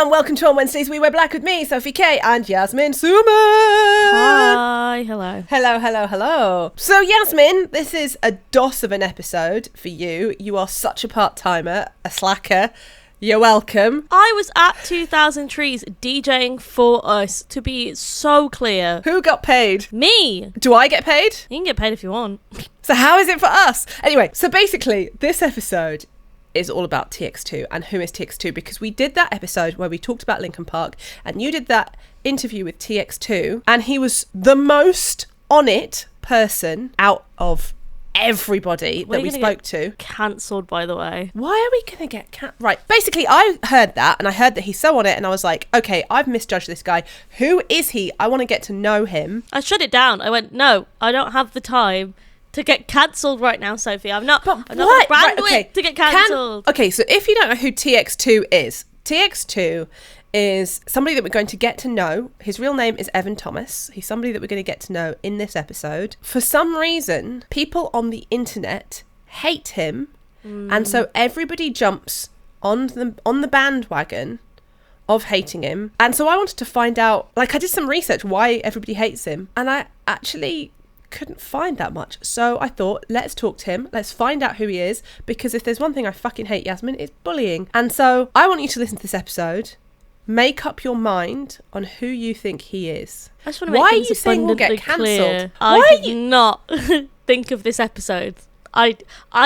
and welcome to On Wednesdays We Wear Black with me, Sophie K, and Yasmin Suman. Hi, hello. Hello. So Yasmin, this is a DOS of an episode for you. You are such a part-timer, a slacker. You're welcome. I was at 2000 Trees DJing for us, to be so clear. Who got paid? Me. Do I get paid? You can get paid if you want. So how is it for us? Anyway, so basically, this episode is all about TX2 and who is TX2, because we did that episode where we talked about Linkin Park and you did that interview with TX2 and he was the most on it person out of everybody that we spoke to. Cancelled, by the way. Why are we gonna get right? Basically, I heard that and I heard that he's so on it and I was like, okay, I've misjudged this guy. Who is he? I want to get to know him. I shut it down. I went, no, I don't have the time to get cancelled right now, Sophie. I'm not the bandwidth to get cancelled. Okay, so if you don't know who TX2 is, TX2 is somebody that we're going to get to know. His real name is Evan Thomas. He's somebody that we're going to get to know in this episode. For some reason, people on the internet hate him, and so everybody jumps on the bandwagon of hating him. And so I wanted to find out, like, I did some research why everybody hates him, and I actually couldn't find that much. So I thought, let's talk to him, let's find out who he is, because if there's one thing I fucking hate, Yasmin, it's bullying. And so I want you to listen to this episode, make up your mind on who you think he is. I just want to make things abundantly clear. I did not think of this episode. I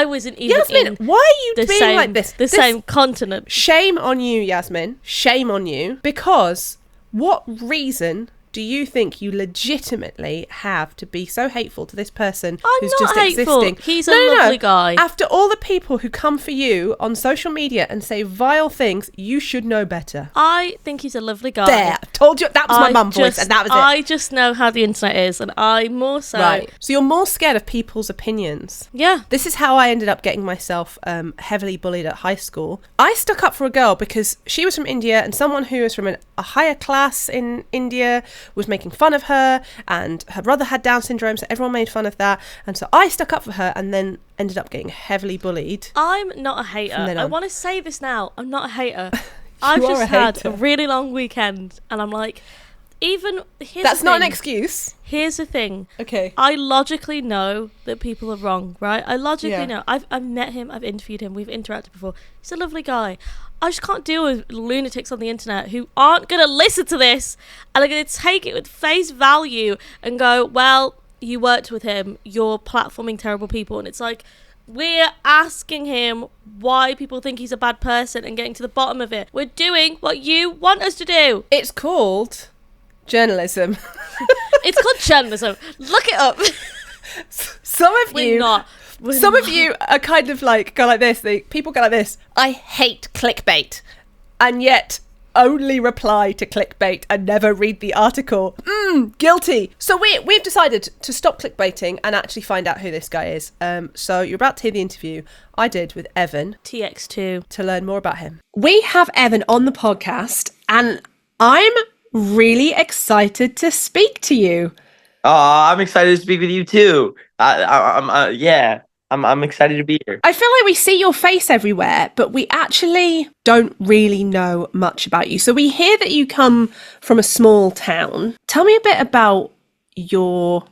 wasn't even Yasmin, why are you being like this? The same continent. Shame on you, Yasmin. Shame on you. Because what reason do you think you legitimately have to be so hateful to this person who's just existing? He's a lovely guy. After all the people who come for you on social media and say vile things, you should know better. I think he's a lovely guy. There, I told you that was my mum voice, and that was it. I just know how the internet is, and I more so. Right. So you're more scared of people's opinions. Yeah. This is how I ended up getting myself heavily bullied at high school. I stuck up for a girl because she was from India, and someone who was from a higher class in India was making fun of her, and her brother had Down syndrome, so everyone made fun of that, and so I stuck up for her and then ended up getting heavily bullied. I'm not a hater. I want to say this now. I'm not a hater. I've just had a really long weekend and I'm like, that's not an excuse. Here's the thing. Okay. I logically know that people are wrong, right? I logically know. I've met him, I've interviewed him, we've interacted before. He's a lovely guy. I just can't deal with lunatics on the internet who aren't going to listen to this and are going to take it with face value and go, well, you worked with him, you're platforming terrible people. And it's like, we're asking him why people think he's a bad person and getting to the bottom of it. We're doing what you want us to do. It's called journalism. It's called journalism. Look it up. Some of you are kind of like, go like this. People go like this. I hate clickbait. And yet only reply to clickbait and never read the article. Guilty. So we've decided to stop clickbaiting and actually find out who this guy is. So you're about to hear the interview I did with Evan. TX2. To learn more about him. We have Evan on the podcast and I'm really excited to speak to you. Oh, I'm excited to speak with you too. I'm excited to be here. I feel like we see your face everywhere, but we actually don't really know much about you. So we hear that you come from a small town. Tell me a bit about your,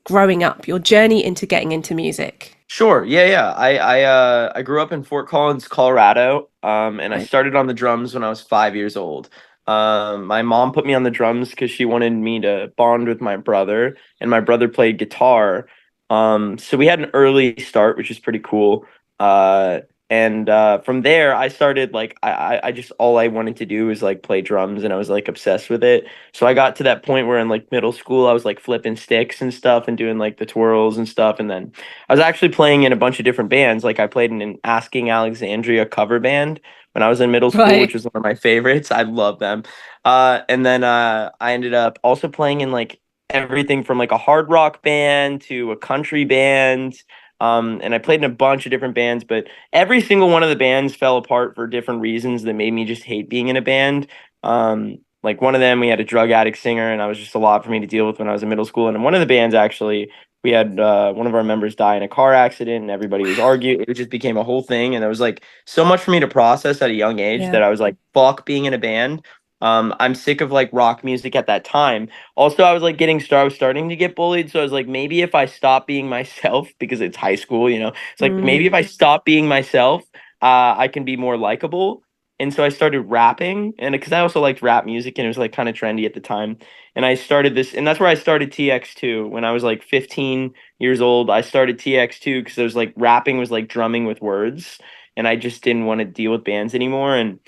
growing up, your journey into getting into music. Sure. Yeah. I grew up in Fort Collins, Colorado, and I started on the drums when I was 5 years old. My mom put me on the drums because she wanted me to bond with my brother, and my brother played guitar. So we had an early start, which is pretty cool. And from there I started I just, all I wanted to do was play drums, and I was obsessed with it. So I got to that point where in middle school, I was flipping sticks and stuff and doing the twirls and stuff. And then I was actually playing in a bunch of different bands. I played in an Asking Alexandria cover band when I was in middle school, which was one of my favorites. I love them. And then I ended up also playing in everything from a hard rock band to a country band. And I played in a bunch of different bands, but every single one of the bands fell apart for different reasons that made me just hate being in a band. One of them, we had a drug addict singer, and that was just a lot for me to deal with when I was in middle school. And one of the bands actually we had one of our members die in a car accident, and everybody was arguing. It just became a whole thing, and there was like so much for me to process at a young age Yeah. that I was like, "Fuck being in a band." I'm sick of like rock music at that time. Also, I was like I was starting to get bullied, so I was like, maybe if I stop being myself, because it's high school, it's like Mm. maybe if I stop being myself, I can be more likable. And so I started rapping, and because I also liked rap music, and it was like kind of trendy at the time. And I started this, and that's where I started TX2 when I was like 15 years old. I started TX2 because it was like rapping was like drumming with words, and I just didn't want to deal with bands anymore. And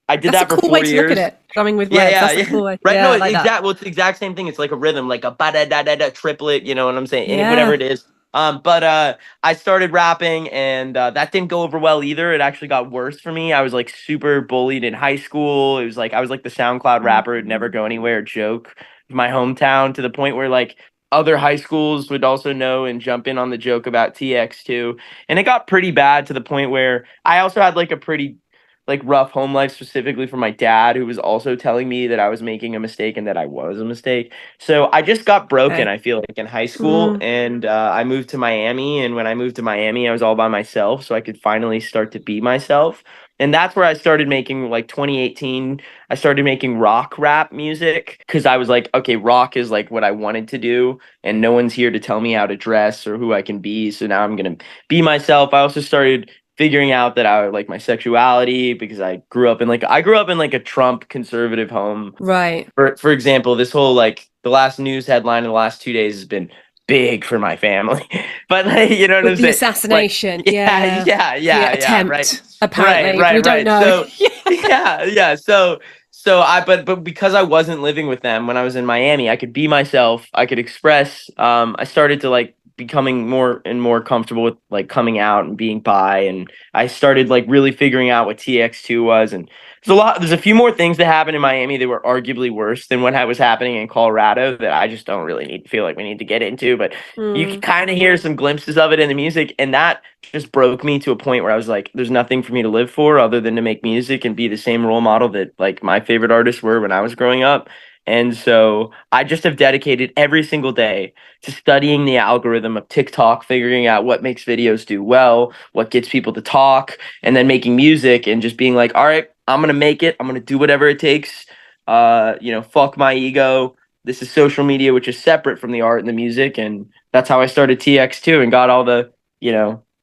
I did That's a that for cool way four to look at years. it. Drumming with Yeah, words. yeah, That's a yeah. cool way. Right. Yeah, No, I it's like that. exact. Well, it's the exact same thing. It's like a rhythm, like a ba da da da da triplet. You know what I'm saying? And whatever Yeah. it is. But I started rapping, and that didn't go over well either. It actually got worse for me. I was like super bullied in high school. It was like I was like the SoundCloud rapper who'd never go anywhere, joke of my hometown, to the point where like other high schools would also know and jump in on the joke about TX2. And it got pretty bad to the point where I also had like a pretty like rough home life, specifically for my dad, who was also telling me that I was making a mistake and that I was a mistake. So I just got broken, Okay. I feel like, in high school, Mm. and I moved to Miami. And when I moved to Miami, I was all by myself, so I could finally start to be myself. And that's where I started making, like, 2018. I started making rock rap music because I was like, okay, rock is like what I wanted to do, and no one's here to tell me how to dress or who I can be. So now I'm gonna be myself. I also started figuring out that I like my sexuality because I grew up in like a Trump conservative home. Right. For example, this whole like the last news headline in the last 2 days has been big for my family. But like, you know what With I'm the saying? Like, assassination. yeah, Yeah. yeah, The yeah, right. attempt, apparently. We don't Right. know. So yeah. So but because I wasn't living with them when I was in Miami, I could be myself. I could express. I started to like becoming more and more comfortable with like coming out and being bi, and I started like really figuring out what TX2 was. And there's a few more things that happened in Miami that were arguably worse than what was happening in Colorado that I just don't really feel like we need to get into, but you can Mm. kind of hear some glimpses of it in the music, and that just broke me to a point where I was like, there's nothing for me to live for other than to make music and be the same role model that like my favorite artists were when I was growing up. And so I just have dedicated every single day to studying the algorithm of TikTok, figuring out what makes videos do well, what gets people to talk, and then making music and just being like, all right, I'm gonna make it. I'm gonna do whatever it takes. Fuck my ego. This is social media, which is separate from the art and the music, and that's how I started TX2 and got all the,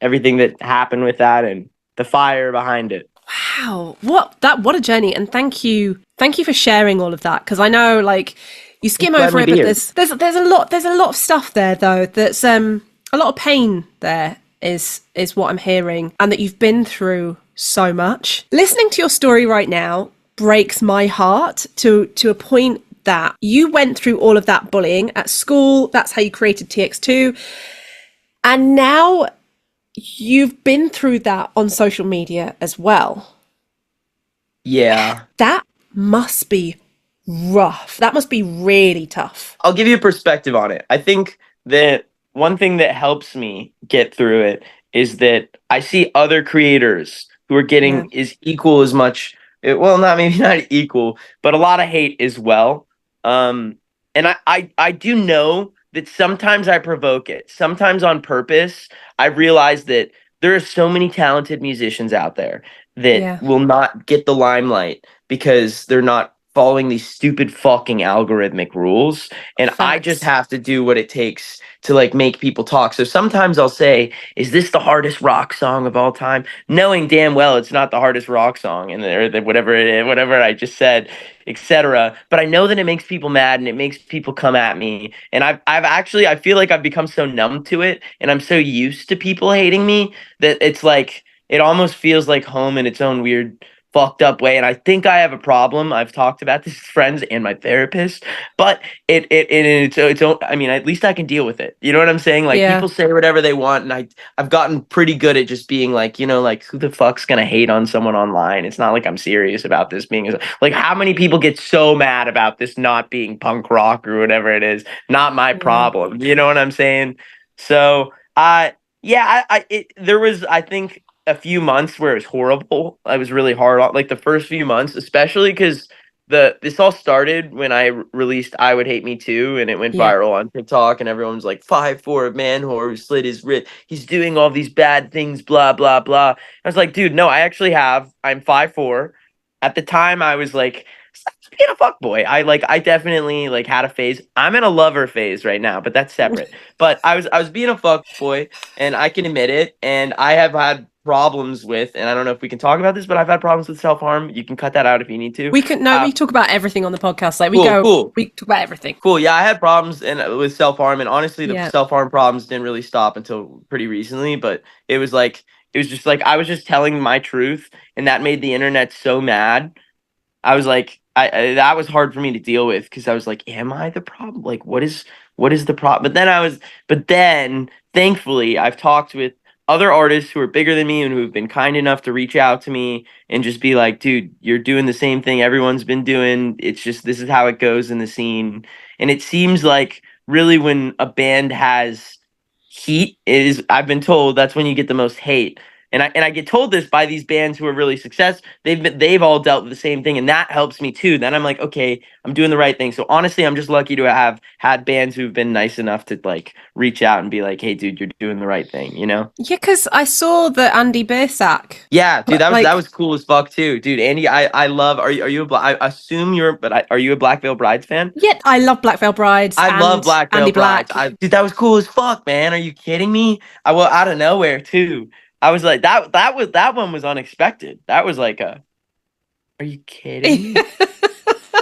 everything that happened with that and the fire behind it. Wow. What a journey. And thank you for sharing all of that. Because I know like you skim Let over me it, be but here. there's a lot of stuff there though that's a lot of pain there is what I'm hearing, and that you've been through so much. Listening to your story right now breaks my heart to a point that you went through all of that bullying at school. That's how you created TX2. And now you've been through that on social media as well. Yeah. That must be rough. That must be really tough. I'll give you a perspective on it. I think that one thing that helps me get through it is that I see other creators who are Yeah. getting is equal as much, well, not maybe not equal, but a lot of hate as well. Um, and I do know that sometimes I provoke it. Sometimes on purpose. I realize that there are so many talented musicians out there that Yeah. will not get the limelight because they're not following these stupid fucking algorithmic rules, and I just Facts. have to do what it takes to like make people talk. So sometimes I'll say, is this the hardest rock song of all time, knowing damn well it's not the hardest rock song, and whatever it is, whatever I just said, etc. But I know that it makes people mad and it makes people come at me, and I've actually, I feel like I've become so numb to it, and I'm so used to people hating me that it's like it almost feels like home in its own weird fucked up way. And I think I have a problem. I've talked about this with friends and my therapist, but it's own, I mean, at least I can deal with it. You know what I'm saying? Like Yeah. people say whatever they want, and I've gotten pretty good at just being like, like who the fuck's gonna hate on someone online? It's not like I'm serious about this being like, how many people get so mad about this not being punk rock or whatever it is? Not my Yeah. problem. You know what I'm saying? So yeah, there was, I think, a few months where it was horrible. I was really hard on like the first few months, especially because this all started when I released "I Would Hate Me Too," and it went Yeah. viral on TikTok, and everyone was like, 5'4" man whore who slit his wrist. He's doing all these bad things, blah blah blah. I was like, dude, no, I'm 5'4". At the time, I was like, being a fuckboy. I definitely like had a phase. I'm in a lover phase right now, but that's separate. But I was being a fuckboy, and I can admit it. And I have had problems with, and I don't know if we can talk about this, but I've had problems with self-harm. You can cut that out if you need to. We talk about everything on the podcast. Like we Cool. we talk about everything. Cool. Yeah, I had problems with self-harm, and honestly, the Yeah. self-harm problems didn't really stop until pretty recently. But it was just like I was just telling my truth, and that made the internet so mad. I was like, I that was hard for me to deal with because I was like, am I the problem? Like, what is the problem? But then thankfully, I've talked with other artists who are bigger than me and who've been kind enough to reach out to me and just be like, dude, you're doing the same thing everyone's been doing. It's just this is how it goes in the scene. And it seems like really when a band has heat I've been told that's when you get the most hate. And I get told this by these bands who are really successful. They've all dealt with the same thing, and that helps me too. Then I'm like, okay, I'm doing the right thing. So honestly, I'm just lucky to have had bands who've been nice enough to like reach out and be like, hey, dude, you're doing the right thing, you know? Yeah, because I saw the Andy Birsack. Yeah, dude, Like- that was cool as fuck too, dude. Andy, I love. Are you I assume are you a Black Veil Brides fan? Yeah, I love Black Veil Brides. I love Black Veil Andy Brides. Black. Dude, that was cool as fuck, man. Are you kidding me? I was out of nowhere too. I was like, that one was unexpected. That was like are you kidding me?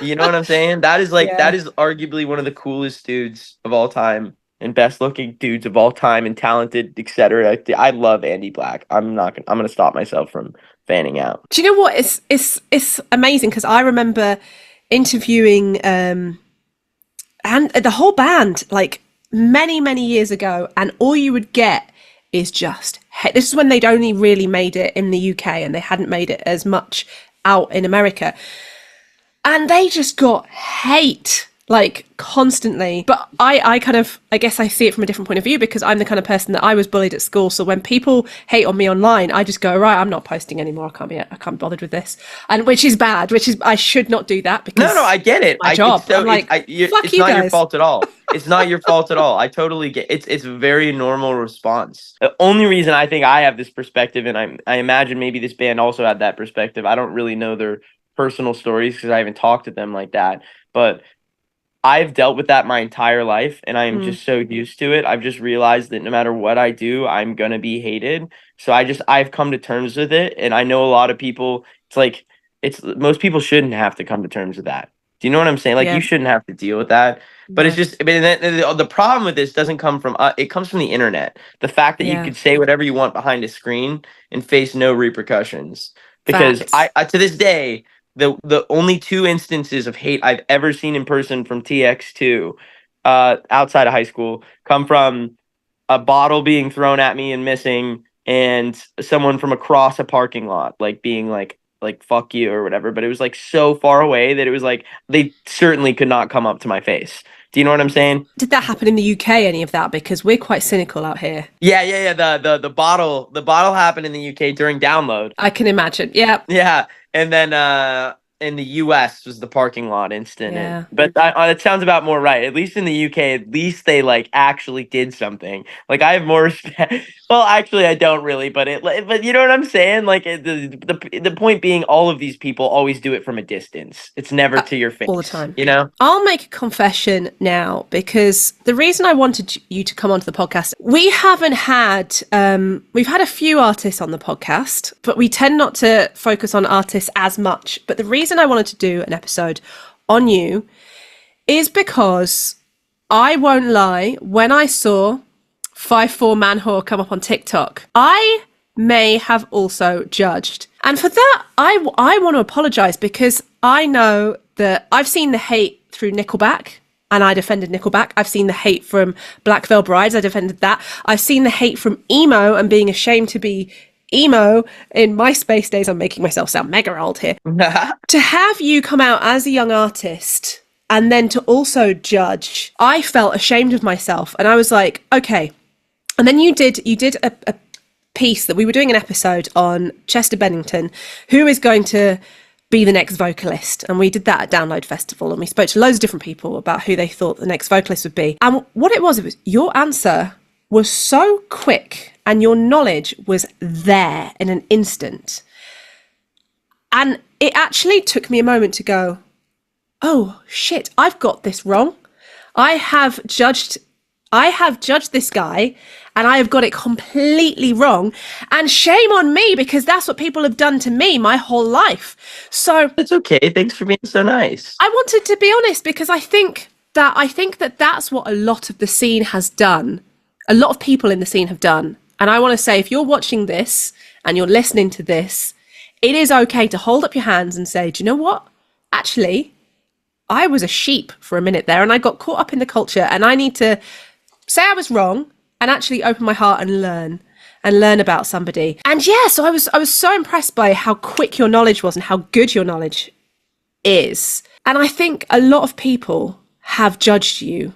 You know what I'm saying? That is that is arguably one of the coolest dudes of all time and best looking dudes of all time and talented, etc. I love Andy Black. I'm gonna stop myself from fanning out. Do you know what? It's amazing because I remember interviewing and the whole band like many years ago, and all you would get is just this is when they'd only really made it in the UK and they hadn't made it as much out in America, and they just got hate like constantly. But I guess I see it from a different point of view because I'm the kind of person that I was bullied at school. So when people hate on me online, I just go, right, I'm not posting anymore. I can't be bothered with this. And which is bad, I should not do that because no, I get it. My job. So I'm like, it's not your fault at all. It's not your fault at all. I totally get it's a very normal response. The only reason I think I have this perspective, and I imagine maybe this band also had that perspective. I don't really know their personal stories because I haven't talked to them like that. But I've dealt with that my entire life, and I am just so used to it. I've just realized that no matter what I do, I'm gonna be hated. So I've come to terms with it, and I know a lot of people. It's most people shouldn't have to come to terms with that. Do you know what I'm saying? Like you shouldn't have to deal with that. But it's just, the problem with this doesn't come from it comes from the internet. The fact that you could say whatever you want behind a screen and face no repercussions. Because I to this day, the only two instances of hate I've ever seen in person from TX2 outside of high school come from a bottle being thrown at me and missing, and someone from across a parking lot like being like fuck you or whatever. But it was like so far away that it was like they certainly could not come up to my face. Do you know what I'm saying? Did that happen in the UK, any of that? Because we're quite cynical out here. Yeah. The bottle happened in the UK during download. I can imagine. Yeah. Yeah. And then in the US was the parking lot incident. Yeah. But it sounds about more right. At least in the UK, at least they like actually did something. Like I have more respect. Well, actually, I don't really. But you know what I'm saying? Like the point being, all of these people always do it from a distance. It's never to your face all the time. You know. I'll make a confession now because the reason I wanted you to come onto the podcast, we haven't had we've had a few artists on the podcast, but we tend not to focus on artists as much. But the reason I wanted to do an episode on you is because I won't lie, when I saw 5'4" man whore come up on TikTok, I may have also judged. And for that, I want to apologize because I know that I've seen the hate through Nickelback and I defended Nickelback. I've seen the hate from Black Veil Brides. I defended that. I've seen the hate from emo and being ashamed to be emo in MySpace days. I'm making myself sound mega old here. To have you come out as a young artist and then to also judge, I felt ashamed of myself. And I was like, okay. And then you did a piece that we were doing an episode on Chester Bennington, who is going to be the next vocalist. And we did that at Download Festival, and we spoke to loads of different people about who they thought the next vocalist would be. And what it was your answer was so quick and your knowledge was there in an instant. And it actually took me a moment to go, oh shit, I've got this wrong. I have judged this guy and I have got it completely wrong, and shame on me, because that's what people have done to me my whole life. So it's okay. Thanks for being so nice. I wanted to be honest, because I think that that's what a lot of the scene has done. A lot of people in the scene have done. And I want to say, if you're watching this and you're listening to this, it is okay to hold up your hands and say, do you know what? Actually, I was a sheep for a minute there and I got caught up in the culture, and I need to say I was wrong and actually open my heart and learn about somebody. And yeah, so I was so impressed by how quick your knowledge was and how good your knowledge is. And I think a lot of people have judged you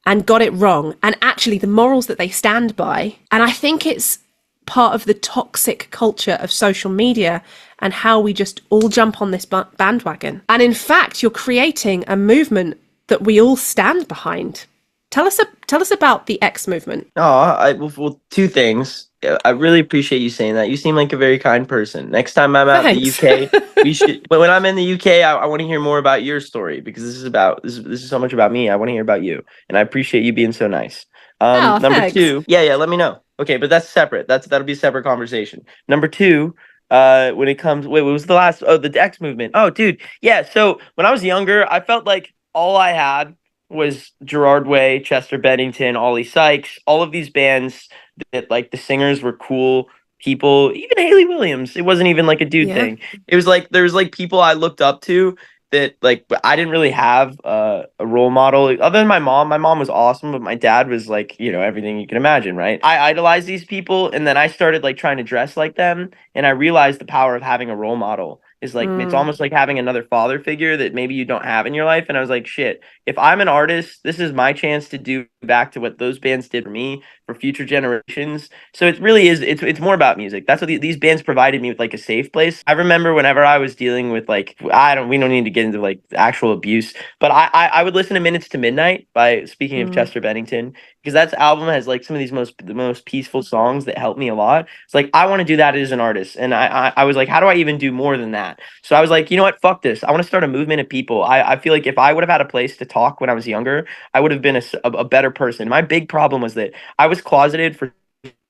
and got it wrong, and actually the morals that they stand by. And I think it's part of the toxic culture of social media and how we just all jump on this bandwagon. And in fact, you're creating a movement that we all stand behind. Tell us about the X movement. Well, two things. I really appreciate you saying that. You seem like a very kind person. Next time I'm out in the UK, we should. When I'm in the UK, I want to hear more about your story, because this is so much about me. I want to hear about you, and I appreciate you being so nice. Number thanks. 2, yeah, let me know. Okay, but that's separate. That'll be a separate conversation. Number 2, when it comes, what was the last? Oh, the X movement. Oh, dude, yeah. So when I was younger, I felt like all I had was Gerard Way, Chester Bennington, Ollie Sykes, all of these bands that, like, the singers were cool people, even Hayley Williams. It wasn't even like a dude thing. It was like, there was like people I looked up to that, like, but I didn't really have a role model other than my mom. My mom was awesome, but my dad was like, everything you can imagine, right? I idolized these people, and then I started like trying to dress like them, and I realized the power of having a role model is like, it's almost like having another father figure that maybe you don't have in your life. And I was like, shit, if I'm an artist, this is my chance to do back to what those bands did for me, for future generations. So it really is, it's more about music. That's what these bands provided me with, like, a safe place. I remember whenever I was dealing with, like, we don't need to get into like actual abuse, but I would listen to Minutes to Midnight by, speaking of Chester Bennington, because that album has like some of the most peaceful songs that helped me a lot. It's like, I want to do that as an artist. And I was like, how do I even do more than that? So I was like, you know what, fuck this. I want to start a movement of people. I feel like if I would have had a place to talk when I was younger, I would have been a better person. My big problem was that I was closeted for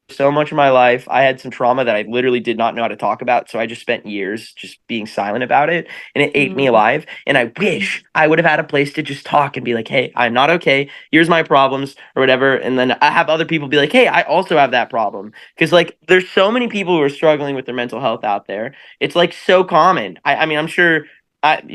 so much of my life. I had some trauma that I literally did not know how to talk about. So I just spent years just being silent about it, and it ate me alive. And I wish I would have had a place to just talk and be like, hey, I'm not okay. Here's my problems or whatever. And then I have other people be like, hey, I also have that problem. Because, like, there's so many people who are struggling with their mental health out there. It's like so common. I mean, I'm sure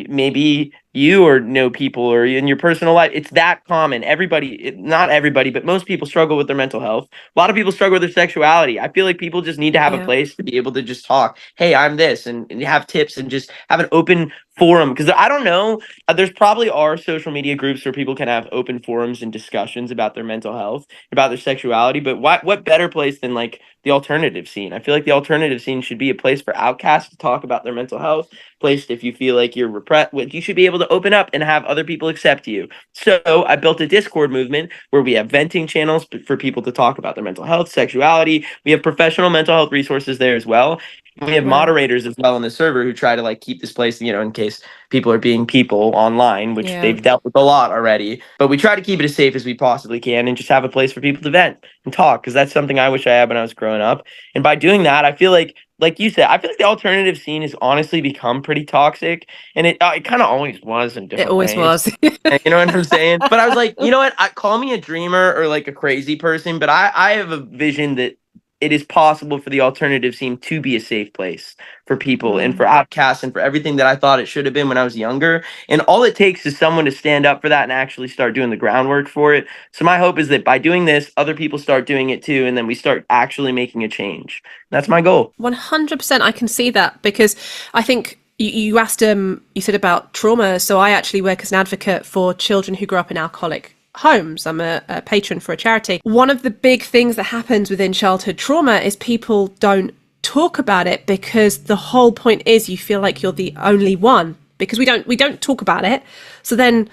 maybe you or know people or in your personal life, it's that common. Not everybody, but most people struggle with their mental health. A lot of people struggle with their sexuality. I feel like people just need to have a place to be able to just talk. Hey, I'm this, and have tips, and just have an open forum. Because I don't know, there's probably are social media groups where people can have open forums and discussions about their mental health, about their sexuality. But what better place than like the alternative scene? I feel like the alternative scene should be a place for outcasts to talk about their mental health. Place if you feel like you're repressed, you should be able to open up and have other people accept you. So I built a Discord movement where we have venting channels for people to talk about their mental health, sexuality. We have professional mental health resources there as well. We have moderators as well on the server who try to like keep this place, in case people are being people online, which they've dealt with a lot already. But we try to keep it as safe as we possibly can and just have a place for people to vent and talk, because that's something I wish I had when I was growing up. And by doing that, I feel like you said, I feel like the alternative scene has honestly become pretty toxic, and it kind of always was in different ways. It always was. You know what I'm saying? But I was like, you know what? Call me a dreamer or like a crazy person, but I have a vision that it is possible for the alternative scene to be a safe place for people and for outcasts and for everything that I thought it should have been when I was younger. And all it takes is someone to stand up for that and actually start doing the groundwork for it. So my hope is that by doing this, other people start doing it too, and then we start actually making a change. That's my goal. 100%. I can see that, because I think you asked, you said about trauma. So I actually work as an advocate for children who grew up in alcoholic homes. I'm a patron for a charity. One of the big things that happens within childhood trauma is people don't talk about it because the whole point is you feel like you're the only one, because we don't talk about it. So then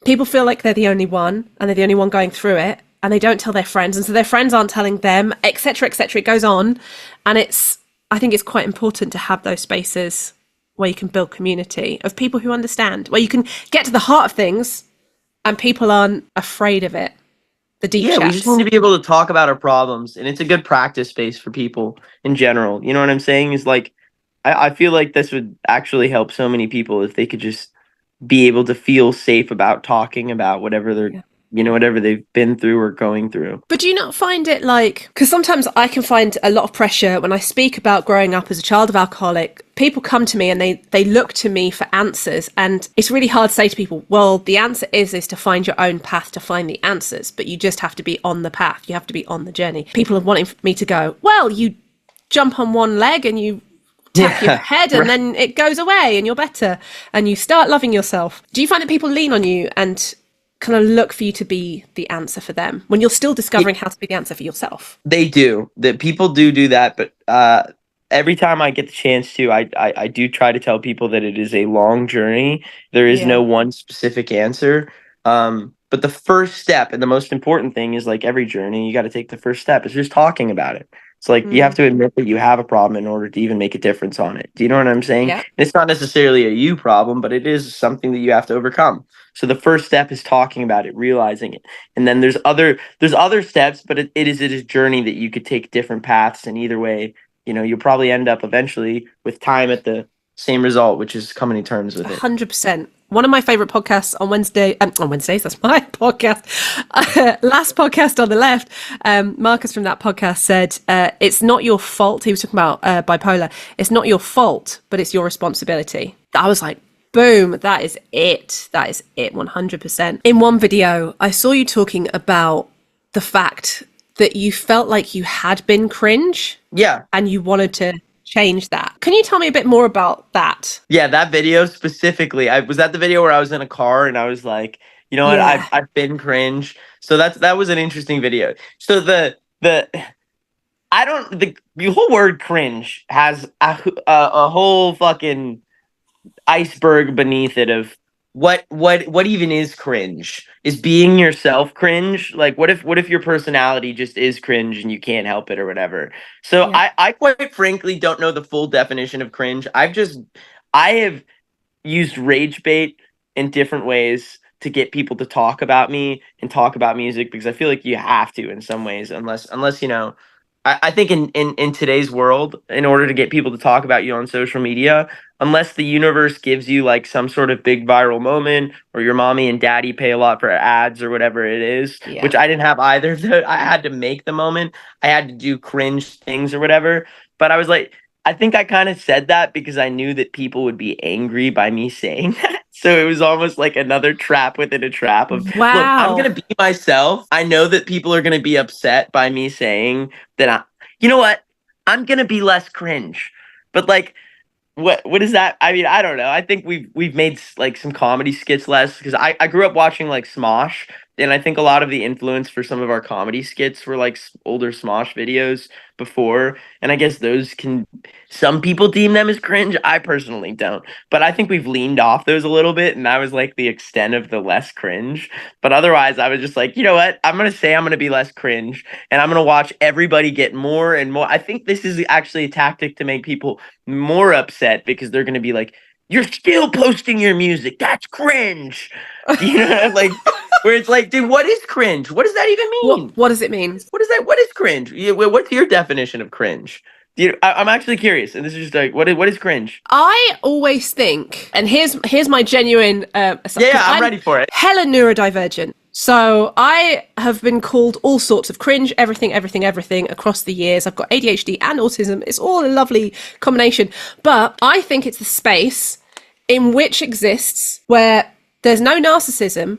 people feel like they're the only one and they're the only one going through it, and they don't tell their friends, and so their friends aren't telling them, etc., etc. It goes on, and I think it's quite important to have those spaces where you can build community of people who understand, where you can get to the heart of things and people aren't afraid of it. The deep chats. We just need to be able to talk about our problems, and it's a good practice space for people in general. You know what I'm saying? Is like, I feel like this would actually help so many people if they could just be able to feel safe about talking about whatever they're, whatever they've been through or going through. But do you not find it like, because sometimes I can find a lot of pressure when I speak about growing up as a child of alcoholic, people come to me and they look to me for answers, and it's really hard to say to people, well, the answer is to find your own path to find the answers, but you just have to be on the path, you have to be on the journey. People are wanting me to go, well, you jump on one leg and you tap your head and then it goes away and you're better and you start loving yourself. Do you find that people lean on you and kind of look for you to be the answer for them when you're still discovering how to be the answer for yourself? They do. That people do that, but every time I get the chance to, I do try to tell people that it is a long journey. There is no one specific answer. But the first step and the most important thing is, like every journey, you got to take the first step. It's just talking about it. It's like you have to admit that you have a problem in order to even make a difference on it. Do you know what I'm saying? Yeah. It's not necessarily a you problem, but it is something that you have to overcome. So the first step is talking about it, realizing it. And then there's other steps, but it is a journey that you could take different paths. And either way, you'll probably end up eventually with time at the same result, which is coming to terms with it. 100%. One of my favorite podcasts on Wednesdays, that's my podcast. Last podcast on the left, Marcus from that podcast said, it's not your fault. He was talking about bipolar. It's not your fault, but it's your responsibility. I was like, boom, that is it. That is it, 100%. In one video, I saw you talking about the fact that you felt like you had been cringe. Yeah. And you wanted to change that. Can you tell me a bit more about that? Yeah, that video specifically. I was at the video where I was in a car and I was like, you know what, I've been cringe. So that was an interesting video. So the whole word cringe has a whole fucking iceberg beneath it of what even is cringe? Is being yourself cringe? Like what if your personality just is cringe and you can't help it or whatever? So I quite frankly don't know the full definition of cringe. I have used rage bait in different ways to get people to talk about me and talk about music, because I feel like you have to in some ways, unless I think in today's world, in order to get people to talk about you on social media, unless the universe gives you like some sort of big viral moment, or your mommy and daddy pay a lot for ads or whatever it is, which I didn't have either of those. I had to make the moment. I had to do cringe things or whatever. But I was like, I think I kind of said that because I knew that people would be angry by me saying that. So it was almost like another trap within a trap of, look, I'm going to be myself. I know that people are going to be upset by me saying that, you know what? I'm going to be less cringe. But like, what is that? I mean, I don't know. I think we've made like some comedy skits less, because I grew up watching like Smosh, and I think a lot of the influence for some of our comedy skits were like older Smosh videos before, and I guess some people deem them as cringe. I personally don't, but I think we've leaned off those a little bit, and that was like the extent of the less cringe. But otherwise, I was just like, you know what? I'm going to be less cringe, and I'm going to watch everybody get more and more. I think this is actually a tactic to make people more upset, because they're going to be like, you're still posting your music. That's cringe. You know, like, where it's like, dude, what is cringe? What does that even mean? What does it mean? What is cringe? What's your definition of cringe? I'm actually curious, and this is just like, what is cringe? I always think, and here's my genuine I'm ready for it. Hella neurodivergent. So I have been called all sorts of cringe, everything across the years. I've got ADHD and autism. It's all a lovely combination. But I think it's the space in which exists where there's no narcissism,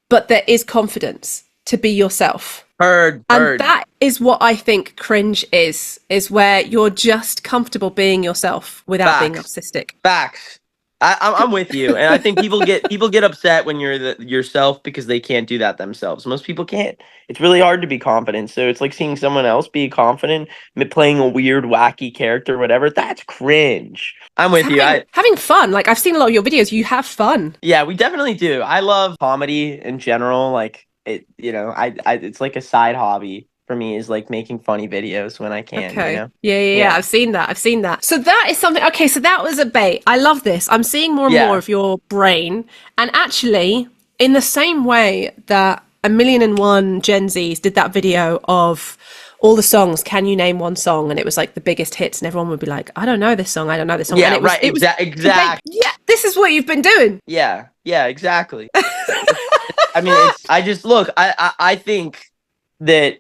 but there is confidence to be yourself. Heard. And that is what I think cringe is where you're just comfortable being yourself without being narcissistic. Facts. I'm with you, and I think people get upset when you're yourself because they can't do that themselves. Most people can't. It's really hard to be confident. So it's like seeing someone else be confident, playing a weird, wacky character, whatever. That's cringe. I'm with you. Having fun. Like, I've seen a lot of your videos. You have fun. Yeah, we definitely do. I love comedy in general. Like it, it's like a side hobby for me is like making funny videos when I can. Okay. Yeah. I've seen that. So that is something. Okay, so that was a bait. I love this. I'm seeing more and more of your brain. And actually, in the same way that 1,000,001 Gen Zs did that video of all the songs, can you name one song? And it was like the biggest hits, and everyone would be like, I don't know this song. Yeah, and right. Exactly. Yeah, this is what you've been doing. Yeah, exactly. I mean, I think that,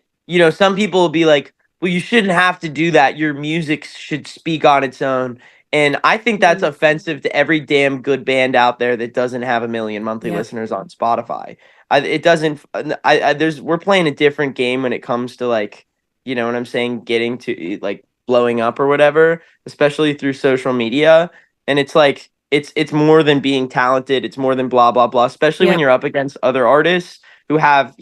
some people will be like, well, you shouldn't have to do that. Your music should speak on its own. And I think that's offensive to every damn good band out there that doesn't have 1 million monthly listeners on Spotify. We're playing a different game when it comes to like, you know what I'm saying, getting to like blowing up or whatever, especially through social media. And it's like, it's more than being talented. It's more than blah, blah, blah, especially when you're up against other artists who have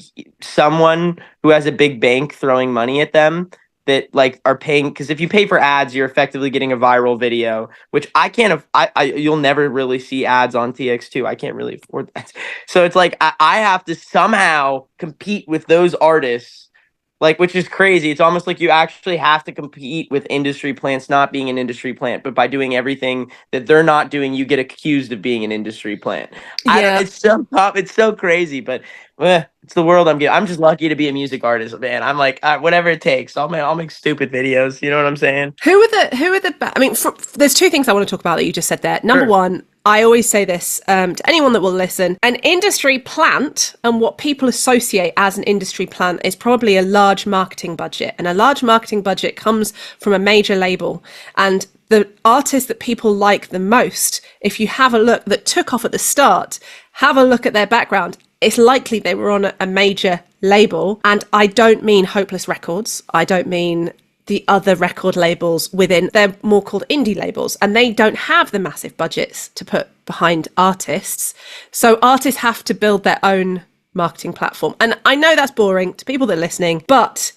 someone who has a big bank throwing money at them that like are paying. Because if you pay for ads, you're effectively getting a viral video, which I can't. You'll never really see ads on TX2. I can't really afford that. So it's like I have to somehow compete with those artists. Like, which is crazy. It's almost like you actually have to compete with industry plants not being an industry plant, but by doing everything that they're not doing, you get accused of being an industry plant. It's so tough. It's so crazy, but it's the world I'm getting. I'm just lucky to be a music artist, man. I'm like, whatever it takes. I'll make stupid videos. You know what I'm saying? Who are the? I mean, there's two things I want to talk about that you just said there. Number one, I always say this to anyone that will listen. An industry plant and what people associate as an industry plant is probably a large marketing budget. And a large marketing budget comes from a major label. And the artists that people like the most, if you have a look, that took off at the start, have a look at their background, it's likely they were on a major label. And I don't mean Hopeless Records. I don't mean the other record labels within. They're more called indie labels, and they don't have the massive budgets to put behind artists. So artists have to build their own marketing platform. And I know that's boring to people that are listening, but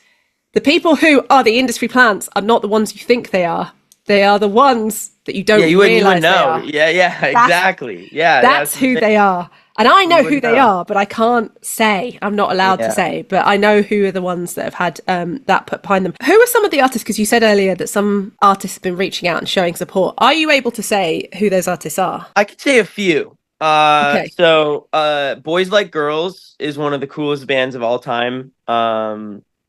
the people who are the industry plants are not the ones you think they are. They are the ones that you don't realize they are. Yeah, exactly. That's who they are. And I know who they are, but I can't say. I'm not allowed to say. But I know who are the ones that have had that put behind them. Who are some of the artists? Because you said earlier that some artists have been reaching out and showing support. Are you able to say who those artists are? I could say a few. Okay. So Boys Like Girls is one of the coolest bands of all time.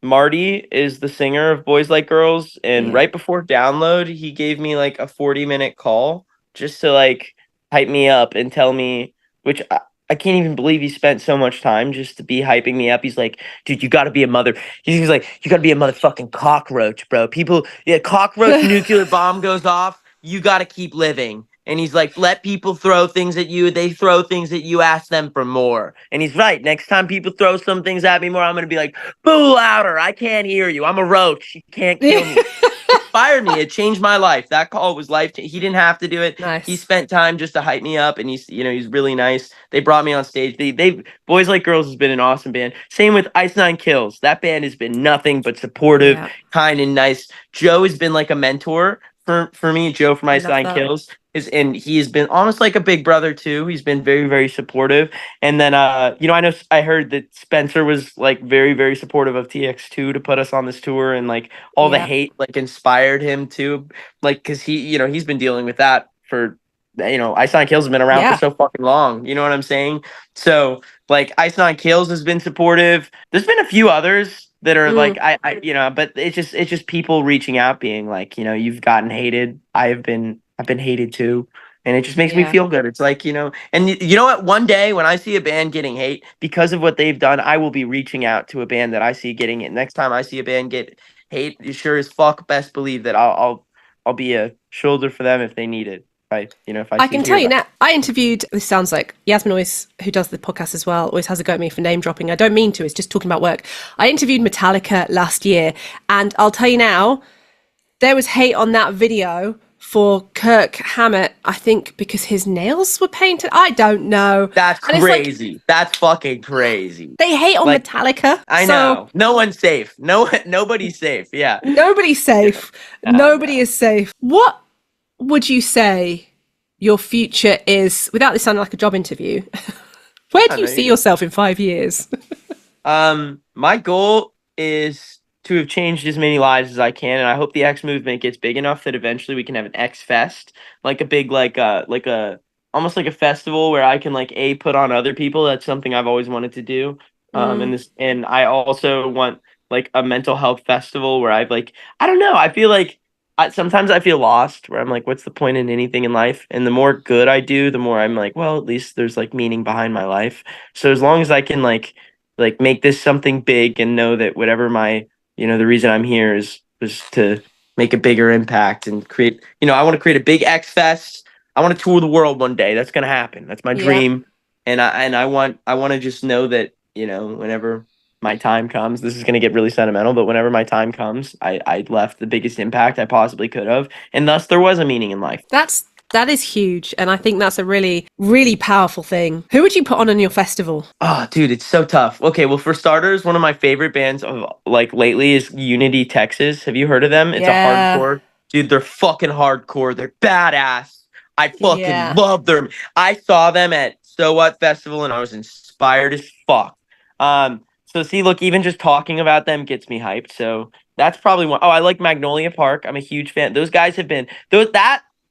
Marty is the singer of Boys Like Girls. And right before download, he gave me like a 40-minute call just to like hype me up and tell me, which I can't even believe he spent so much time just to be hyping me up. He's like, dude, you got to be a mother. He's like, you got to be a motherfucking cockroach, bro. Cockroach nuclear bomb goes off. You got to keep living. And he's like, let people throw things at you. They throw things at you. Ask them for more. And he's right. Next time people throw some things at me more, I'm going to be like, boo louder. I can't hear you. I'm a roach. You can't kill me. Inspired me. It changed my life. That call was life. He didn't have to do it. Nice. He spent time just to hype me up, and he's really nice. They brought me on stage. They Boys Like Girls has been an awesome band. Same with Ice Nine Kills. That band has been nothing but supportive, kind and nice. Joe has been like a mentor for me. Joe from Ice Nine Kills and he has been almost like a big brother too. He's been very, very supportive. And then I heard that Spencer was like very, very supportive of TX2 to put us on this tour, and like all the hate like inspired him too, like because he's been dealing with that for Ice Nine Kills has been around for so fucking long. You know what I'm saying? So like Ice Nine Kills has been supportive. There's been a few others that are like but it's just people reaching out being like, you've gotten hated. I've been hated too. And it just makes me feel good. It's like, and you know what? One day when I see a band getting hate because of what they've done, I will be reaching out to a band that I see getting it. Next time I see a band get hate, you sure as fuck best believe that I'll be a shoulder for them if they need it. If I can tell you now, I interviewed, this sounds like Yasmin always, who does the podcast as well, always has a go at me for name dropping. I don't mean to, it's just talking about work. I interviewed Metallica last year, and I'll tell you now, there was hate on that video for Kirk Hammett, I think because his nails were painted. I don't know. That's crazy. That's fucking crazy. They hate on Metallica. I know. No one's safe. Nobody's safe. Yeah. Nobody's safe. Nobody is safe. What would you say your future is, without this sounding like a job interview? Where do you see yourself in 5 years? My goal is to have changed as many lives as I can, and I hope the X movement gets big enough that eventually we can have an X Fest, like a big almost like a festival where I can put on other people. That's something I've always wanted to do. And I also want a mental health festival where I don't know. I feel sometimes I feel lost where I'm like, what's the point in anything in life? And the more good I do, the more I'm like, well, at least there's meaning behind my life. So as long as I can make this something big and know that whatever my, the reason I'm here is to make a bigger impact and create, I want to create a big X Fest. I want to tour the world one day. That's going to happen. That's my dream. And I want to just know that, whenever my time comes, this is going to get really sentimental, but whenever my time comes, I left the biggest impact I possibly could have. And thus there was a meaning in life. That is huge. And I think that's a really, really powerful thing. Who would you put on your festival? Oh, dude, it's so tough. Okay, well, for starters, one of my favorite bands of lately is Unity, Texas. Have you heard of them? It's a hardcore. Dude, they're fucking hardcore. They're badass. I fucking love them. I saw them at So What Festival and I was inspired as fuck. So see, look, even just talking about them gets me hyped. So that's probably one. Oh, I like Magnolia Park. I'm a huge fan. Those guys have been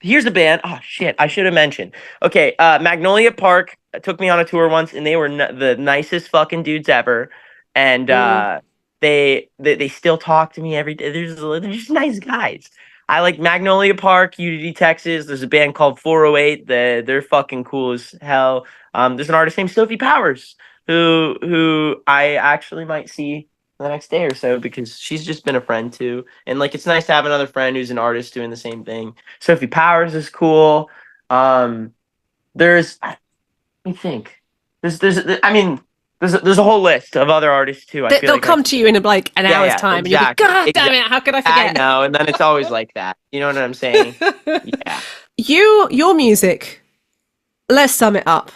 here's a band. Oh shit, I should have mentioned. Okay, Magnolia Park took me on a tour once, and they were the nicest fucking dudes ever. And they still talk to me every day. They're just nice guys. I like Magnolia Park, Unity, Texas. There's a band called 408. They're fucking cool as hell. There's an artist named Sophie Powers who I actually might see the next day or so because she's just been a friend too. And it's nice to have another friend who's an artist doing the same thing. Sophie Powers is cool. There's let me think. There's a whole list of other artists too. They'll come to you in an hour's time. Exactly. And you'll be, God damn it, how could I forget? I know, and then it's always like that. You know what I'm saying? Yeah. Your music, let's sum it up.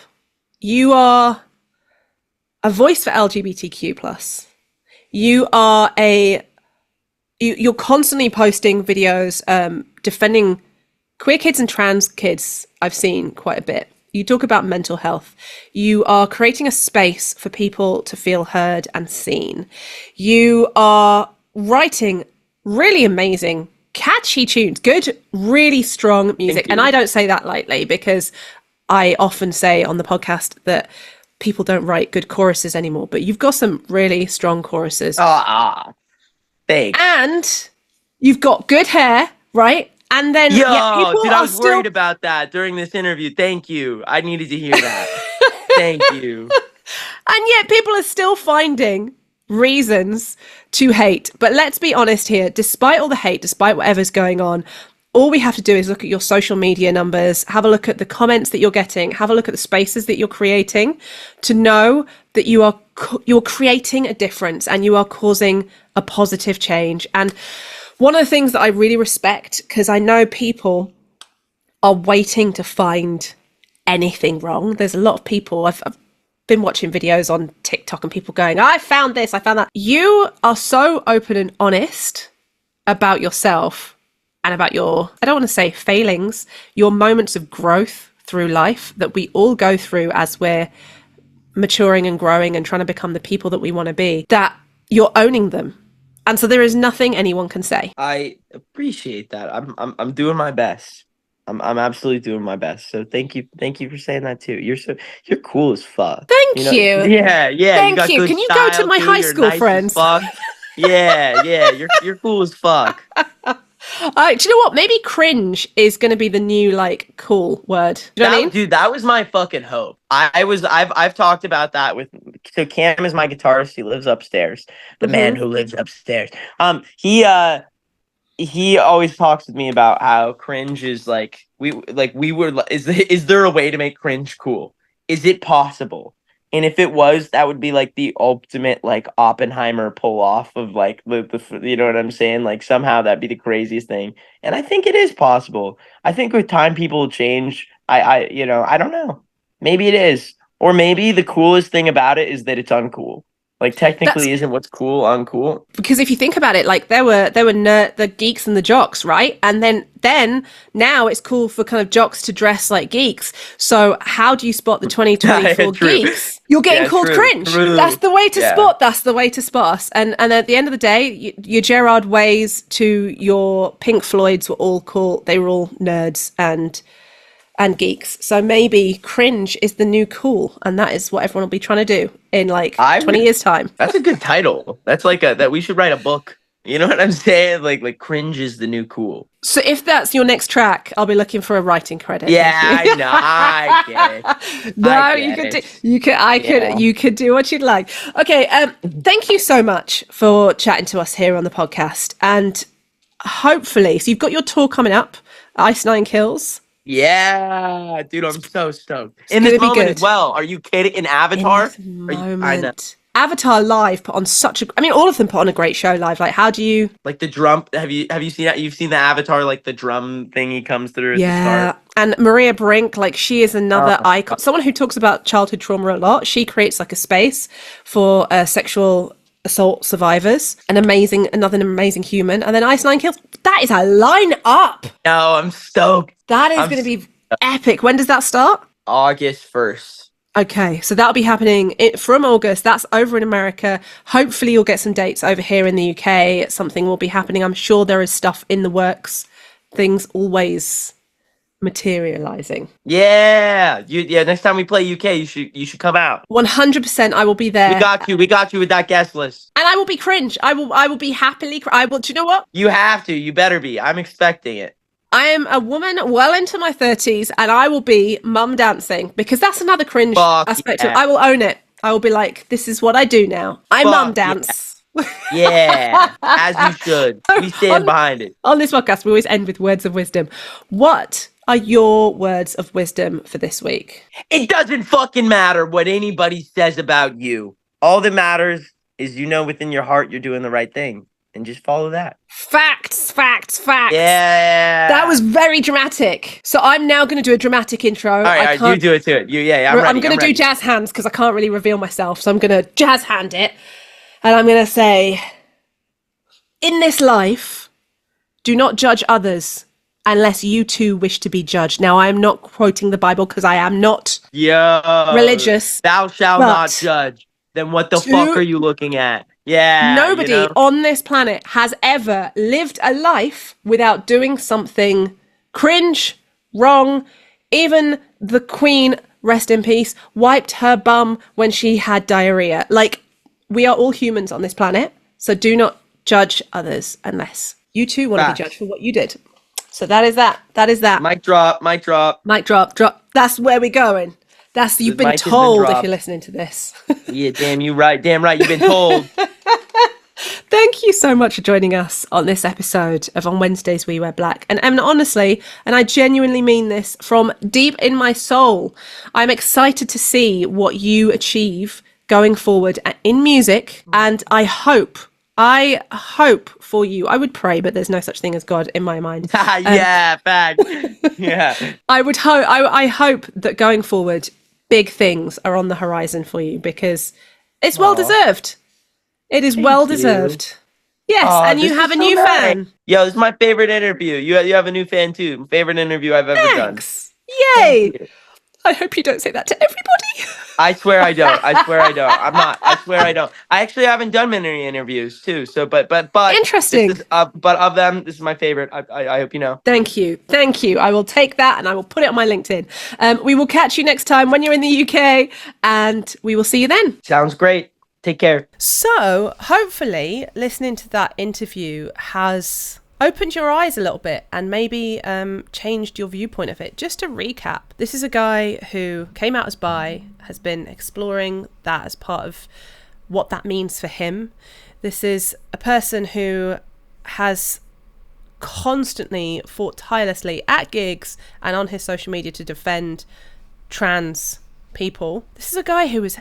You are a voice for LGBTQ+. You're constantly posting videos defending queer kids and trans kids. I've seen quite a bit. You talk about mental health. You are creating a space for people to feel heard and seen. You are writing really amazing, catchy tunes, good, really strong music. And I don't say that lightly because I often say on the podcast that people don't write good choruses anymore, but you've got some really strong choruses. Thanks. And you've got good hair, right? And then dude, I was worried about that during this interview. Thank you. I needed to hear that. Thank you. And yet people are still finding reasons to hate. But let's be honest here, despite all the hate, despite whatever's going on, all we have to do is look at your social media numbers, have a look at the comments that you're getting, have a look at the spaces that you're creating to know that you're creating a difference and you are causing a positive change. And one of the things that I really respect, because I know people are waiting to find anything wrong. There's a lot of people, I've been watching videos on TikTok and people going, I found this, I found that. You are so open and honest about yourself and about your, I don't want to say failings, your moments of growth through life that we all go through as we're maturing and growing and trying to become the people that we want to be, that you're owning them. And so there is nothing anyone can say. I appreciate that. I'm doing my best. I'm absolutely doing my best. So thank you for saying that too. You're cool as fuck. Thank you. Yeah. Thank you. Can you go to my high school friends? Yeah. You're cool as fuck. Do you know what? Maybe cringe is going to be the new cool word. Do you know what I mean? Dude, that was my fucking hope. I've talked about that with. So Cam is my guitarist. He lives upstairs. The man who lives upstairs. He always talks with me about how cringe is is there a way to make cringe cool? Is it possible? And if it was, that would be like the ultimate like Oppenheimer pull off of like the you know what I'm saying? Like somehow that'd be the craziest thing. And I think it is possible. I think with time people will change. I don't know. Maybe it is. Or maybe the coolest thing about it is that it's uncool. Like technically isn't what's cool uncool? Because if you think about it, like there were the geeks and the jocks, right? And then now it's cool for kind of jocks to dress like geeks. So how do you spot the 2024 geeks? You're getting called cringe. True. That's the way to spot. That's the way to spot us. And at the end of the day, your Gerard Ways to your Pink Floyds were all cool. They were all nerds and geeks. So maybe cringe is the new cool, and that is what everyone will be trying to do in like 20 years time. That's a good title. That's like that we should write a book. You know what I'm saying? Like cringe is the new cool. So if that's your next track, I'll be looking for a writing credit. Yeah, I know. I get it. No, you could do what you'd like. Okay, thank you so much for chatting to us here on the podcast, and hopefully, so you've got your tour coming up, Ice Nine Kills. Yeah, dude, I'm so stoked. In this moment as well. Are you kidding? In Avatar? I know. Avatar live put on all of them put on a great show live. Like, how do you like the drum? Have you seen that? You've seen the Avatar, like the drum thing he comes through at the start. And Maria Brink, like she is another icon. Someone who talks about childhood trauma a lot. She creates like a space for sexual assault survivors. Another amazing human. And then Ice Nine Kills. That is a line up. No, I'm stoked. That is going to be epic. When does that start? August 1st. Okay, so that'll be happening from August. That's over in America. Hopefully you'll get some dates over here in the UK. Something will be happening. I'm sure there is stuff in the works. Things always materializing. Yeah. Next time we play UK, you should come out. 100% I will be there. We got you with that guest list. And I will be cringe. I will be happily do you know what? You have to. You better be. I'm expecting it. I am a woman well into my 30s and I will be mum dancing because that's another cringe aspect of it. I will own it. I will be like, this is what I do now. I mum dance. Yeah, as you should. We stand behind it. On this podcast, we always end with words of wisdom. What are your words of wisdom for this week? It doesn't fucking matter what anybody says about you. All that matters is within your heart you're doing the right thing. And just follow that. Facts. Yeah. That was very dramatic. So I'm now going to do a dramatic intro. All right, you do it to it. I'm going to do jazz hands because I can't really reveal myself. So I'm going to jazz hand it. And I'm going to say, in this life, do not judge others unless you too wish to be judged. Now, I am not quoting the Bible because I am not religious. Thou shalt not judge. Then what the fuck are you looking at? Yeah. Nobody on this planet has ever lived a life without doing something cringe, wrong. Even the Queen, rest in peace, wiped her bum when she had diarrhea. Like, we are all humans on this planet, so do not judge others unless you too want to be judged for what you did. So that is that. Mic drop. Drop. That's where we're going. You've been told if you're listening to this. Yeah, damn right, you've been told. Thank you so much for joining us on this episode of On Wednesdays We Wear Black. And honestly, and I genuinely mean this from deep in my soul, I'm excited to see what you achieve going forward in music. And I hope for you, I would pray, but there's no such thing as God in my mind. Fact. Yeah. I hope that going forward, big things are on the horizon for you because it's well deserved. It is well deserved. Yes, and you have a new fan. Yo, this is my favorite interview. You have a new fan too. Favorite interview I've ever done. Yay! I hope you don't say that to everybody. I swear I don't. I'm not. I swear I don't. I actually haven't done many interviews too. So, but interesting. But of them, this is my favorite. I hope you know. Thank you. I will take that and I will put it on my LinkedIn. We will catch you next time when you're in the UK, and we will see you then. Sounds great. Take care. So, hopefully, listening to that interview has opened your eyes a little bit and maybe changed your viewpoint of it. Just to recap, this is a guy who came out as bi, has been exploring that as part of what that means for him. This is a person who has constantly fought tirelessly at gigs and on his social media to defend trans people. This is a guy who is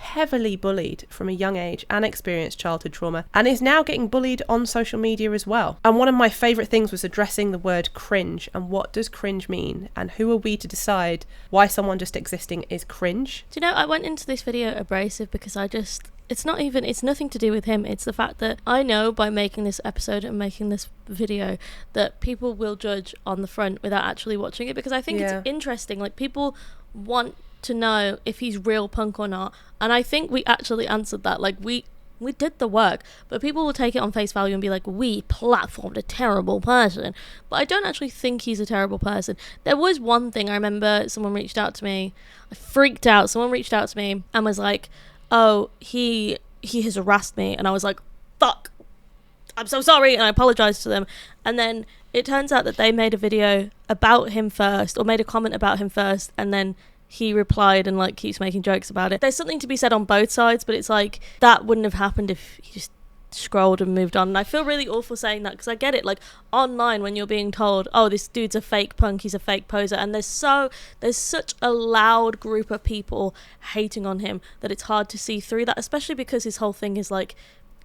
heavily bullied from a young age and experienced childhood trauma, and is now getting bullied on social media as well. And one of my favourite things was addressing the word cringe, and what does cringe mean, and who are we to decide why someone just existing is cringe? Do you know, I went into this video abrasive because it's nothing to do with him. It's the fact that I know by making this episode and making this video that people will judge on the front without actually watching it, because I think it's interesting. Like, people want to know if he's real punk or not, and I think we actually answered that. Like, we did the work, but people will take it on face value and be like, we platformed a terrible person. But I don't actually think he's a terrible person. There was one thing I remember, someone reached out to me. I freaked out. Someone reached out to me and was like, oh, he has harassed me. And I was like, fuck, I'm so sorry. And I apologized to them. And then it turns out that they made a video about him first, or made a comment about him first, and then he replied and like keeps making jokes about it. There's something to be said on both sides, but it's like, that wouldn't have happened if he just scrolled and moved on. And I feel really awful saying that, because I get it. Like, online, when you're being told, oh, this dude's a fake punk, he's a fake poser, and there's such a loud group of people hating on him that it's hard to see through that, especially because his whole thing is like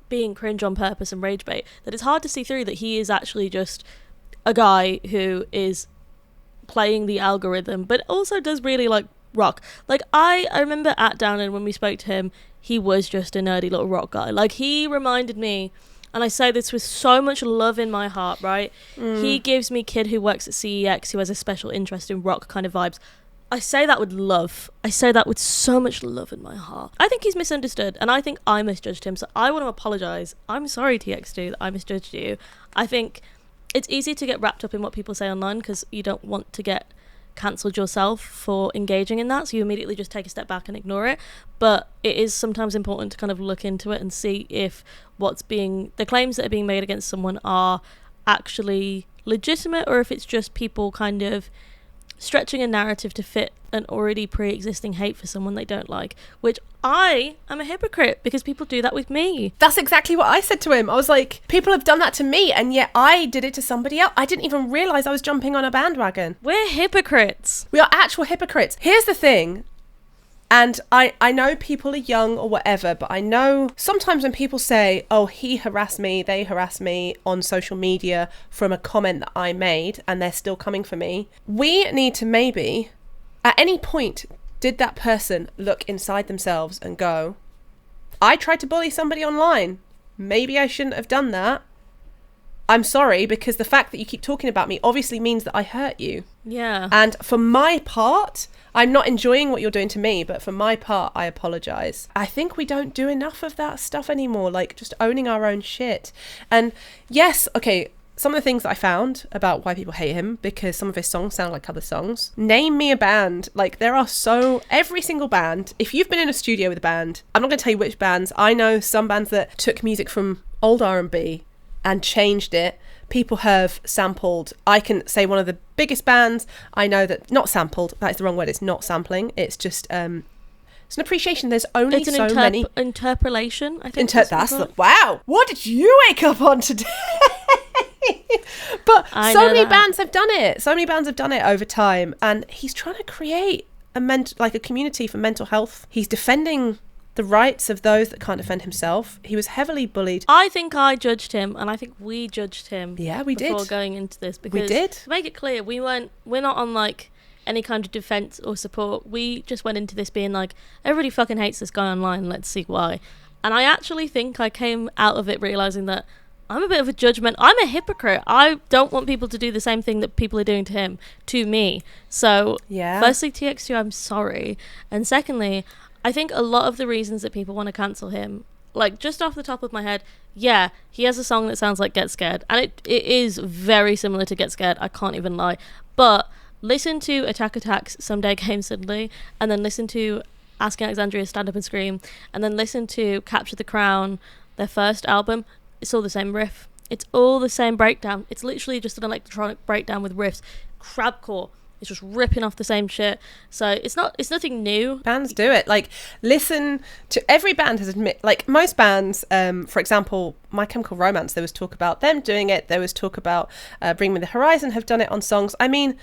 being cringe on purpose and rage bait, that it's hard to see through that he is actually just a guy who is playing the algorithm, but also does really like rock. Like, I remember at Downland, when we spoke to him, he was just a nerdy little rock guy. Like, he reminded me, and I say this with so much love in my heart, right? He gives me kid who works at CEX who has a special interest in rock kind of vibes. I say that with love. I say that with so much love in my heart. I think he's misunderstood, and I think I misjudged him, so I want to apologise. I'm sorry, TX2, that I misjudged you. I think it's easy to get wrapped up in what people say online because you don't want to get cancelled yourself for engaging in that, so you immediately just take a step back and ignore it. But it is sometimes important to kind of look into it and see if the claims that are being made against someone are actually legitimate, or if it's just people kind of stretching a narrative to fit an already pre-existing hate for someone they don't like, which I am a hypocrite because people do that with me. That's exactly what I said to him. I was like, people have done that to me, and yet I did it to somebody else. I didn't even realise I was jumping on a bandwagon. We're hypocrites. We are actual hypocrites. Here's the thing, and I know people are young or whatever, but I know sometimes when people say, oh, he harassed me, they harassed me on social media from a comment that I made, and they're still coming for me, we need to maybe, at any point, did that person look inside themselves and go, I tried to bully somebody online. Maybe I shouldn't have done that. I'm sorry, because the fact that you keep talking about me obviously means that I hurt you. Yeah. And for my part, I'm not enjoying what you're doing to me, but for my part, I apologise. I think we don't do enough of that stuff anymore, like just owning our own shit. And yes, okay, some of the things that I found about why people hate him, because some of his songs sound like other songs. Name me a band. Like, there are every single band. If you've been in a studio with a band, I'm not going to tell you which bands. I know some bands that took music from old R&B and changed it. People have sampled. I can say one of the biggest bands I know that, not sampled, that is the wrong word, it's not sampling, it's just it's an appreciation. There's only so many interpolation, I think. Wow, what did you wake up on today? But so many bands have done it. So many bands have done it over time, and he's trying to create a community for mental health. He's defending the rights of those that can't defend himself. He was heavily bullied. I think I judged him, and I think we judged him. Yeah, we did. Before going into this, because we did. To make it clear, we're not on like any kind of defense or support. We just went into this being like, everybody fucking hates this guy online. Let's see why. And I actually think I came out of it realizing that I'm a bit of a judgment. I'm a hypocrite. I don't want people to do the same thing that people are doing to him, to me. So, yeah. Firstly, TX2, I'm sorry. And secondly, I think a lot of the reasons that people want to cancel him, like, just off the top of my head, yeah, he has a song that sounds like Get Scared. And it is very similar to Get Scared. I can't even lie. But listen to Attack Attacks, Someday Came Suddenly, and then listen to Asking Alexandria, Stand Up and Scream, and then listen to Capture the Crown, their first album. It's all the same riff. It's all the same breakdown. It's literally just an electronic breakdown with riffs. Crabcore. It's just ripping off the same shit. So it's nothing new. Bands do it. Like, listen to every band has like most bands, for example, My Chemical Romance, there was talk about them doing it. There was talk about Bring Me the Horizon have done it on songs. I mean,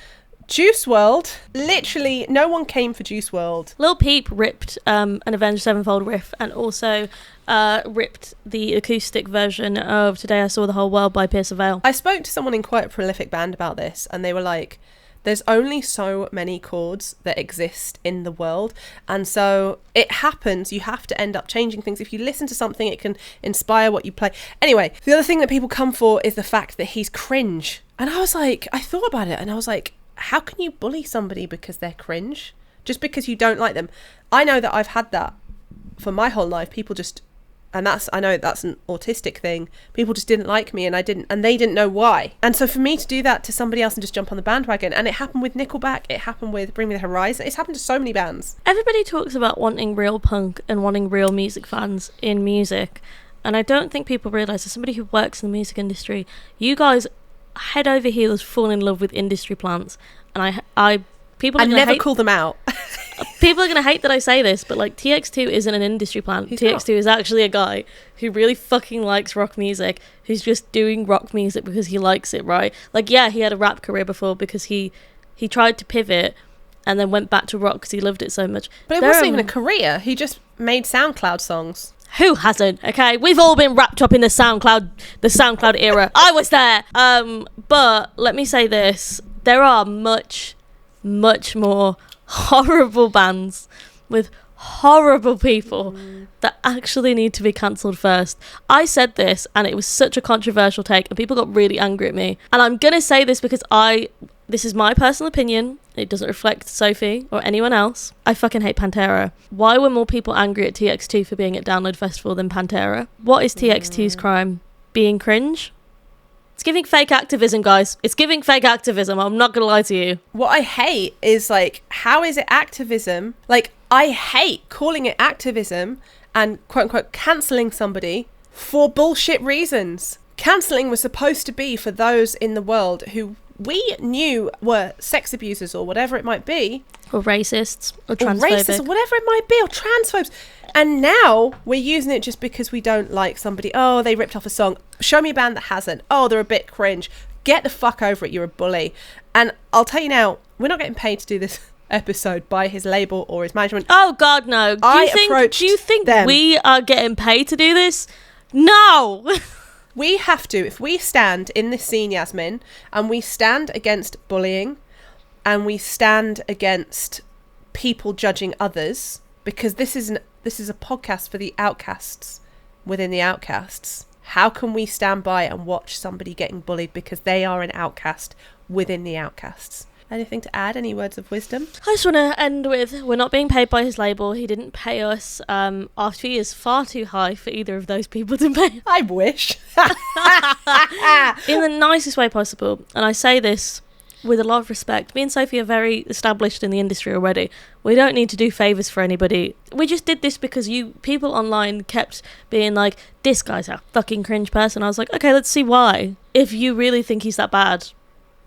Juice WRLD, literally no one came for Juice WRLD. Lil Peep ripped an Avenged Sevenfold riff, and also ripped the acoustic version of Today I Saw the Whole World by Pierce Vale. I spoke to someone in quite a prolific band about this, and they were like, there's only so many chords that exist in the world, and so it happens, you have to end up changing things. If you listen to something, it can inspire what you play. Anyway, the other thing that people come for is the fact that he's cringe. And I was like, I thought about it, and I was like, how can you bully somebody because they're cringe? Just because you don't like them. I know that I've had that for my whole life. People just, and I know that's an autistic thing. People just didn't like me, and they didn't know why. And so for me to do that to somebody else and just jump on the bandwagon, and it happened with Nickelback, it happened with Bring Me the Horizon, it's happened to so many bands. Everybody talks about wanting real punk and wanting real music fans in music, and I don't think people realise, as somebody who works in the music industry, you guys head over heels fall in love with industry plants, and people are gonna never hate, call them out. people are going to hate that I say this, but like TX2 isn't an industry plant. He's TX2 not. is actually a guy who really fucking likes rock music, who's just doing rock music because he likes it, right? Like, yeah, he had a rap career before because he tried to pivot and then went back to rock because he loved it so much. But it wasn't even a career. He just made SoundCloud songs. Who hasn't? Okay, we've all been wrapped up in the SoundCloud era. I was there. But let me say this: there are much more horrible bands with horrible people that actually need to be cancelled first. I said this, and it was such a controversial take, and people got really angry at me. And I'm gonna say this because this is my personal opinion. It doesn't reflect Sophie or anyone else. I fucking hate Pantera. Why were more people angry at TX2 for being at Download Festival than Pantera? What is TX2's crime? Being cringe? It's giving fake activism, guys. It's giving fake activism. I'm not gonna lie to you. What I hate is, like, how is it activism? Like, I hate calling it activism and quote-unquote cancelling somebody for bullshit reasons. Cancelling was supposed to be for those in the world who we knew were sex abusers or whatever it might be. Or racists. Or transphobic. Or racists, or whatever it might be. Or transphobes. And now we're using it just because we don't like somebody. Oh, they ripped off a song. Show me a band that hasn't. Oh, they're a bit cringe. Get the fuck over it. You're a bully. And I'll tell you now, we're not getting paid to do this episode by his label or his management. Oh, God, no. Do you think them. we are getting paid to do this? No. We have to, if we stand in this scene, Yasmin, and we stand against bullying, and we stand against people judging others, because this is a podcast for the outcasts within the outcasts. How can we stand by and watch somebody getting bullied because they are an outcast within the outcasts? Anything to add? Any words of wisdom? I just want to end with, we're not being paid by his label. He didn't pay us. Our fee is far too high for either of those people to pay. I wish. In the nicest way possible. And I say this with a lot of respect. Me and Sophie are very established in the industry already. We don't need to do favours for anybody. We just did this because people online kept being like, this guy's a fucking cringe person. I was like, okay, let's see why. If you really think he's that bad,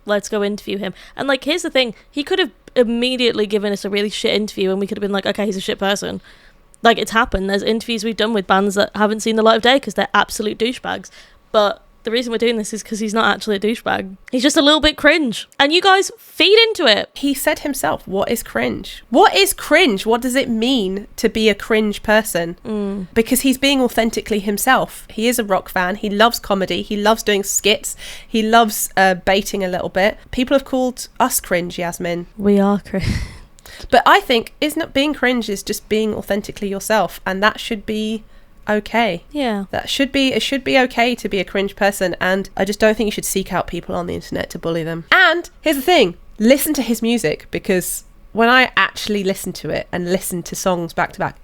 let's go interview him. And like, here's the thing, he could have immediately given us a really shit interview and we could have been like, okay, he's a shit person. Like, it's happened. There's interviews we've done with bands that haven't seen the light of day because they're absolute douchebags. But the reason we're doing this is because he's not actually a douchebag. He's just a little bit cringe. And you guys feed into it. He said himself, what is cringe? What is cringe? What does it mean to be a cringe person? Because he's being authentically himself. He is a rock fan. He loves comedy. He loves doing skits. He loves baiting a little bit. People have called us cringe, Yasmin. We are cringe. But I think being cringe is just being authentically yourself. And that should be okay. Yeah. It should be okay to be a cringe person, and I just don't think you should seek out people on the internet to bully them. And here's the thing, listen to his music, because when I actually listen to it and listen to songs back to back,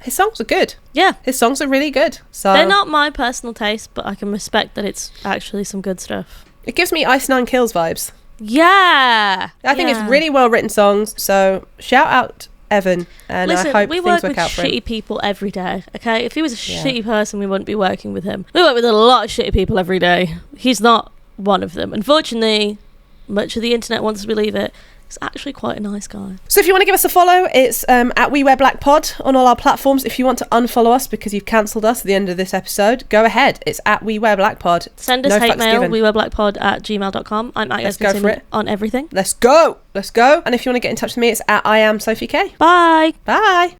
his songs are good. Yeah. His songs are really good. So they're not my personal taste, but I can respect that it's actually some good stuff. It gives me Ice Nine Kills vibes. Yeah. I think it's really well written songs, so shout out Evan, and listen, I hope we things work with out for him. shitty people every day, okay? If he was a shitty person, we wouldn't be working with him. We work with a lot of shitty people every day. He's not one of them. Unfortunately, much of the internet wants to believe it. He's actually quite a nice guy. So if you want to give us a follow, it's at We Wear Black Pod on all our platforms. If you want to unfollow us because you've cancelled us at the end of this episode, go ahead. It's at We Wear Black Pod. Send us hate mail, wewearblackpod@gmail.com. I'm at Yes on everything. Let's go. And if you want to get in touch with me, it's at I am Sophie K. Bye. Bye.